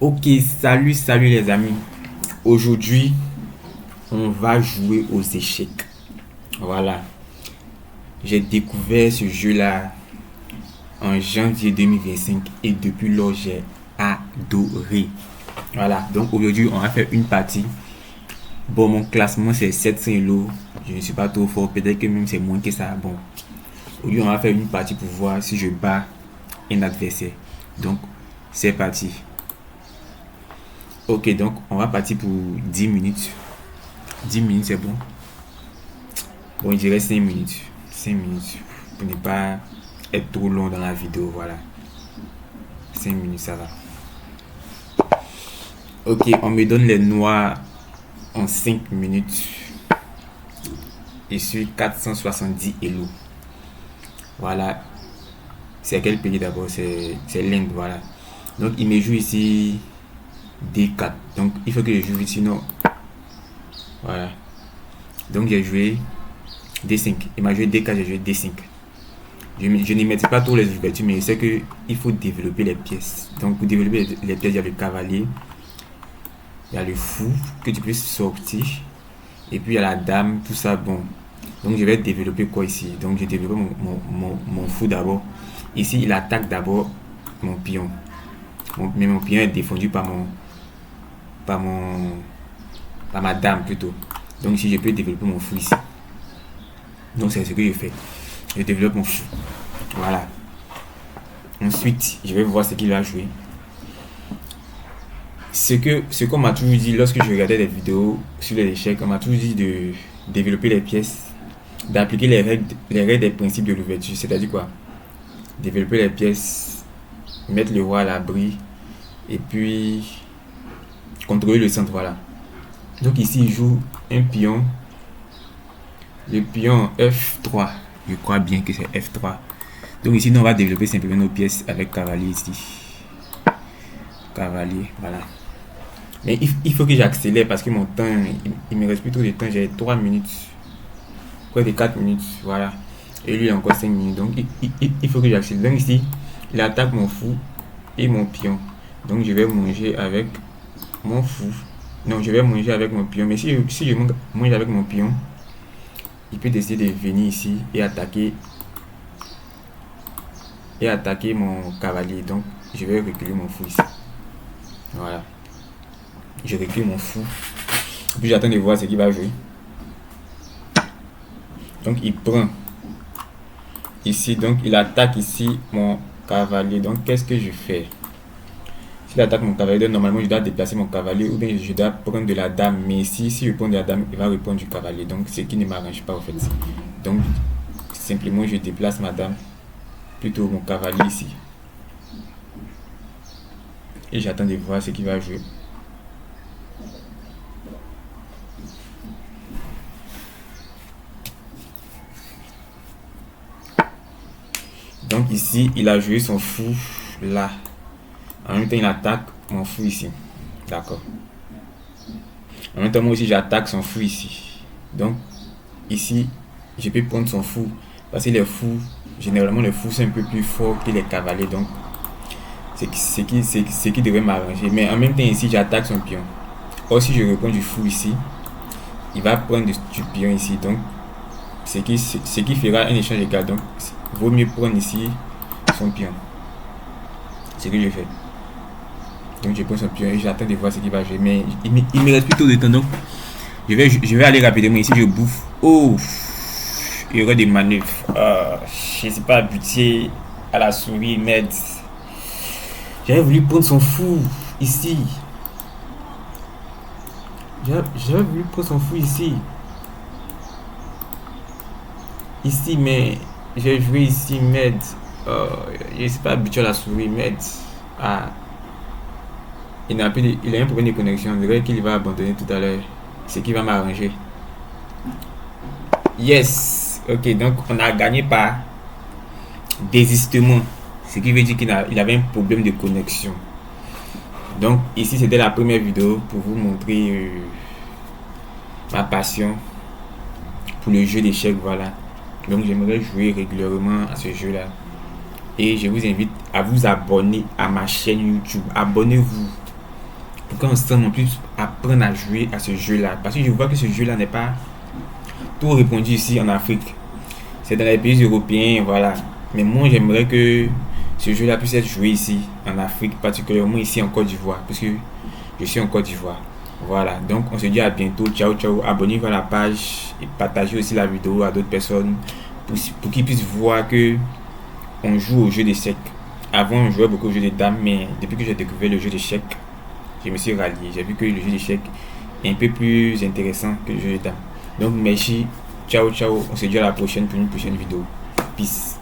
Ok, salut les amis. Aujourd'hui, on va jouer aux échecs. Voilà. J'ai découvert ce jeu-là en janvier 2025 et depuis lors, j'ai adoré. Voilà. Donc aujourd'hui, on va faire une partie. Bon, mon classement, c'est 700 Elo. Je ne suis pas trop fort. Peut-être que même c'est moins que ça. Bon. Aujourd'hui, on va faire une partie pour voir si je bats un adversaire. Donc, c'est parti. Ok, donc on va partir pour 10 minutes. 10 minutes, c'est bon. Bon, je dirais 5 minutes. 5 minutes. Pour ne pas être trop long dans la vidéo, voilà. 5 minutes, ça va. Ok, on me donne les noix en 5 minutes. Je suis 470 Elo. Voilà. C'est quel pays d'abord? C'est l'Inde, voilà. Donc, il me joue ici D4. Donc, il faut que je joue ici, non. Voilà. Donc, j'ai joué D5. Il m'a joué D4, j'ai joué D5. Je ne mettrai pas tous les ouvertures, mais je sais qu'il faut développer les pièces. Donc, pour développer les pièces, il y a le cavalier, il y a le fou que tu peux sortir, et puis il y a la dame, tout ça. Bon, donc je vais développer quoi ici? Donc, je développe mon fou d'abord. Ici, il attaque d'abord mon pion. Mais mon pion est défendu par ma dame plutôt. Donc, ici, je peux développer mon fou ici. Donc, c'est ce que je fais. Je développe mon fou. Voilà. Ensuite, je vais voir ce qu'il va jouer. Ce qu'on m'a toujours dit lorsque je regardais des vidéos sur les échecs, on m'a toujours dit de développer les pièces, d'appliquer les règles des principes de l'ouverture. C'est-à-dire quoi? Développer les pièces, mettre le roi à l'abri, et puis contrôler le centre. Voilà. Donc ici, il joue un pion. Le pion F3. Je crois bien que c'est F3. Donc ici, nous, on va développer simplement nos pièces avec cavalier ici. Cavalier, voilà. Mais il faut que j'accélère parce que mon temps, il me reste plus trop de temps. J'ai 3 minutes. Quoi de 4 minutes, voilà. Et lui, il a encore 5 minutes. Donc il faut que j'accélère. Donc ici, il attaque mon fou et mon pion. Donc je vais manger avec mon fou. Non, je vais manger avec mon pion. Mais si je mange avec mon pion, il peut décider de venir ici et attaquer mon cavalier. Donc je vais reculer mon fou ici. Voilà. Je recule mon fou. Puis j'attends de voir ce qu'il va jouer. Donc il prend ici. Donc il attaque ici mon cavalier. Donc qu'est-ce que je fais? S'il attaque mon cavalier, normalement je dois déplacer mon cavalier ou bien je dois prendre de la dame. Mais ici, si je prends de la dame, il va reprendre du cavalier. Donc ce qui ne m'arrange pas en fait. Donc simplement je déplace ma dame, plutôt mon cavalier ici. Et j'attends de voir ce qu'il va jouer. Donc ici, il a joué son fou là. En même temps, il attaque mon fou ici. D'accord. En même temps, moi aussi, j'attaque son fou ici. Donc, ici, je peux prendre son fou. Parce que les fous, généralement, les fous sont un peu plus forts que les cavaliers. Donc, c'est ce qui devrait m'arranger. Mais en même temps, ici, j'attaque son pion. Or, si je reprends du fou ici, il va prendre du pion ici. Donc, ce qui fera un échange égal. Donc, il vaut mieux prendre ici son pion. C'est ce que je fais. Donc je prends son pion et j'attends de voir ce qu'il va jouer. Mais il me reste plutôt de temps. Donc je vais aller rapidement. Ici je bouffe. Oh, il y aura des manœuvres. Je ne sais pas habitué à la souris, mais j'avais voulu prendre son fou ici. J'avais voulu prendre son fou ici. Ici, mais j'ai joué ici, mais je ne suis pas habitué à la souris, mais il a un problème de connexion. Je dirais qu'il va abandonner tout à l'heure. Ce qui va m'arranger. Yes. Ok, donc on a gagné par désistement. Ce qui veut dire qu'il avait un problème de connexion. Donc ici c'était la première vidéo pour vous montrer ma passion pour le jeu d'échecs. Voilà. Donc j'aimerais jouer régulièrement à ce jeu là. Et je vous invite à vous abonner à ma chaîne YouTube. Abonnez-vous. pour qu'ensemble on puisse apprendre à jouer à ce jeu-là. Parce que je vois que ce jeu-là n'est pas tout répandu ici en Afrique. C'est dans les pays européens, voilà. Mais moi, j'aimerais que ce jeu-là puisse être joué ici, en Afrique, particulièrement ici en Côte d'Ivoire, parce que je suis en Côte d'Ivoire. Voilà, donc on se dit à bientôt. Ciao, ciao. Abonnez-vous à la page et partagez aussi la vidéo à d'autres personnes pour qu'ils puissent voir que on joue au jeu d'échecs. Avant, on jouait beaucoup au jeu de dames, mais depuis que j'ai découvert le jeu d'échecs, je me suis rallié. J'ai vu que le jeu d'échecs est un peu plus intéressant que le jeu de dames. Donc, merci. Ciao, ciao. On se dit à la prochaine pour une prochaine vidéo. Peace.